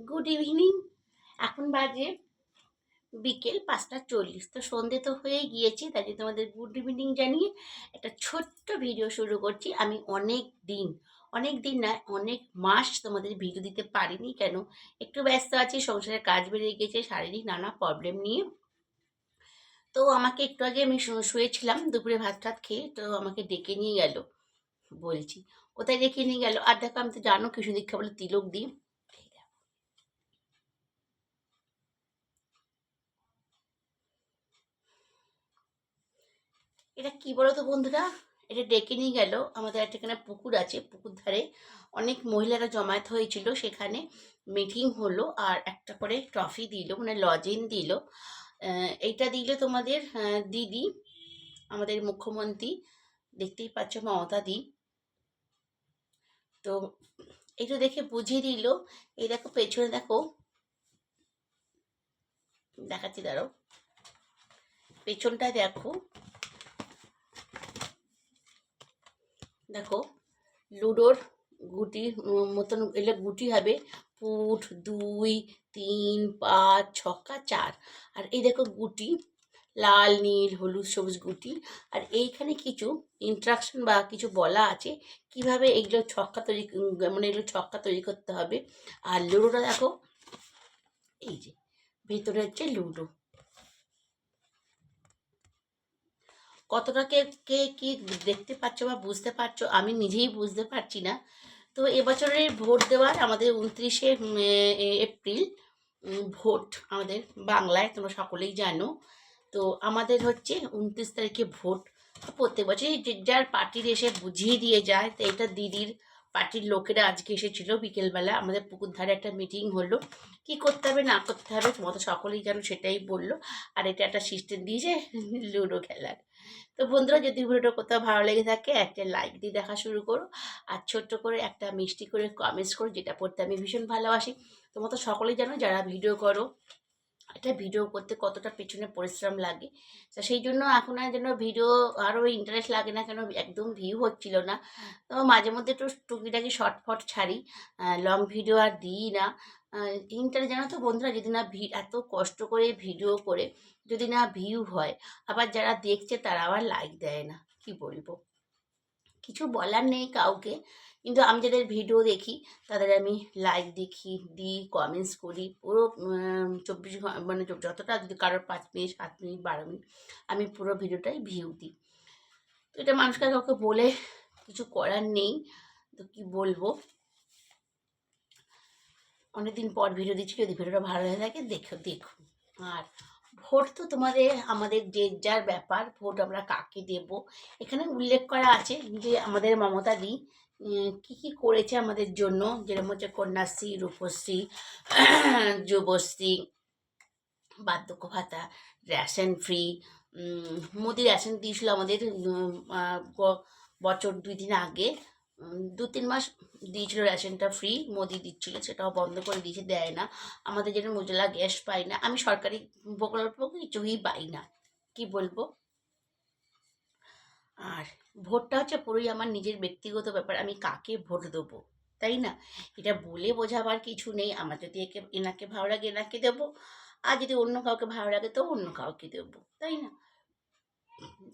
Good evening. এখন বাজে বিকেল 5:40। তো সন্ধে তো হয়ে গিয়েছে, তাই জন্য তোমাদের গুড ইভিনিং জানিয়ে একটা ছোট্ট ভিডিও শুরু করছি। আমি অনেক দিন না, অনেক মাস তোমাদের ভিডিও দিতে পারিনি। কেন? একটু ব্যস্ত আছি, সংসারের কাজ বেড়ে গেছে, শারীরিক নানা প্রবলেম নিয়ে। তো আমাকে একটু আগে আমি শুয়েছিলাম, দুপুরে ভাত টাত খেয়ে, তো আমাকে ডেকে নিয়ে গেল। বলছি কোথায় ডেকে নিয়ে গেল? আর দেখো, আমি তো জানো কৃষ্ণ দীক্ষা বলে তিলক দিই। এটা কি বলো তো বন্ধুরা, এটা ডেকে নিয়ে গেল। আমাদের একটা এখানে পুকুর আছে, পুকুর ধারে অনেক মহিলারা জমায়েত হয়েছিল, সেখানে মিটিং হলো আর একটা করে ট্রফি দিল, মানে লজেন দিল। এইটা দিল তোমাদের দিদি, আমাদের মুখ্যমন্ত্রী, দেখতেই পাচ্ছ মমতা দি। তো এটা দেখে বুঝিয়ে দিল। এই দেখো পেছনে দেখো, দেখাচ্ছি দাঁড়াও, পেছনটা দেখো, দেখো লুডোর গুটি মতন এলে গুটি হবে, পুট 2, 3, 5, ছক্কা 4। আর এই দেখো গুটি, লাল নীল হলুদ সবুজ গুটি। আর এইখানে কিছু ইনস্ট্রাকশন বা কিছু বলা আছে কিভাবে এইগুলো ছক্কা তৈরি, মানে এগুলো ছক্কা তৈরি করতে হবে। আর লুডোটা দেখো, এই যে ভেতরে হচ্ছে লুডো। কতটা কে কে কি দেখতে পাচ্ছ বা বুঝতে পারছো, আমি নিজেই বুঝতে পারছি না। তো এবছরের ভোট দেওয়ার আমাদের 29শে এপ্রিল ভোট আমাদের বাংলায়, তোমরা সকলেই জানো। তো আমাদের হচ্ছে 29 তারিখে ভোট। প্রত্যেক বছরই যে যার পার্টির এসে বুঝিয়ে দিয়ে যায়। তো এটা দিদির পার্টির লোকেরা আজকে এসেছিল বিকেলবেলা, আমাদের পুকুর ধারে একটা মিটিং হলো, কি করতে হবে না করতে হবে তোমরা তো সকলেই জানো, সেটাই বললো। আর এটা একটা সিস্টেম দিয়েছে লুডো খেলার। তো বন্ধুরা, যদি ভিডিওটা কোথাও ভালো লেগে থাকে একটা লাইক দিয়ে দেখা শুরু করো, আর ছোট্ট করে একটা মিষ্টি করে কমেন্টস করো, যেটা পড়তে আমি ভীষণ ভালোবাসি। তোমরা তো সকলেই জানো যারা ভিডিও করো, একটা ভিডিও করতে কতটা পেছনে পরিশ্রম লাগে। তো সেই জন্য এখন আর যেন ভিডিও আরও ইন্টারেস্ট লাগে না, কেন একদম ভিউ হচ্ছিল না। তো মাঝে মধ্যে একটু টুকিটাকি শর্ট ফট ছাড়ি, লং ভিডিও আর দিই না। ইন্টারেস্ট জানো তো বন্ধুরা, যদি না এত কষ্ট করে ভিডিও করে যদি না ভিউ হয়, আবার যারা দেখছে তারা আবার লাইক দেয় না, কি বলবো, কিছু বলার নেই কাউকে। কিন্তু আমি যাদের ভিডিও দেখি তাদের আমি লাইক দেখি, দিই, কমেন্টস করি, পুরো 24 ঘন্টা, মানে যতটা, যদি কারোর 5 মিনিট 7 মিনিট 12 মিনিট, আমি পুরো ভিডিওটাই ভিউ দিই। তো এটা মানুষকে কাউকে বলে কিছু করার নেই। তো কি বলবো, অনেকদিন পর ভিডিও দিচ্ছি, যদি ভিডিওটা ভালো হয়ে থাকে দেখো দেখো। আর ভোট তো তোমাদের আমাদের যে যার ব্যাপার, ভোট আমরা কাকে দেব। এখানে উল্লেখ করা আছে যে আমাদের মমতা দি কী কী করেছে আমাদের জন্য, যেরকম হচ্ছে কন্যাশ্রী, রূপশ্রী, যুবশ্রী, বার্ধক্য ভাতা, রেশন ফ্রি। মোদি রেশন দিয়েছিল আমাদের বছর 2 দিন আগে, 2-3 মাস দিয়েছিল রেশনটা ফ্রি, মোদি দিচ্ছিল, সেটাও বন্ধ করে দিয়েছে, দেয় না। আমাদের যেন উজ্জ্বলা গ্যাস পাই না, আমি সরকারি প্রকল্প কিছুই পাই না, কি বলবো। আর ভোটটা হচ্ছে পুরোই আমার নিজের ব্যক্তিগত ব্যাপার, আমি কাকে ভোট দেবো, তাই না? এটা বলে বোঝাবার কিছু নেই। আমার যদি এনাকে ভালো লাগে এনাকে দেবো, আর যদি অন্য কাউকে ভালো লাগে তো অন্য কাউকে দেবো, তাই না?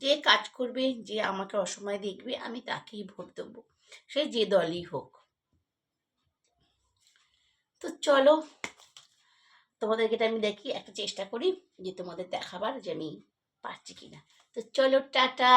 যে কাজ করবে, যে আমাকে অসময় দেখবে, আমি তাকেই ভোট দেবো, সে যে দলই হোক। তো চলো, তোমাদেরকে এটা আমি দেখি, একটা চেষ্টা করি যে তোমাদের দেখাবার যে আমি পারছি কিনা। তো চলো, টাটা।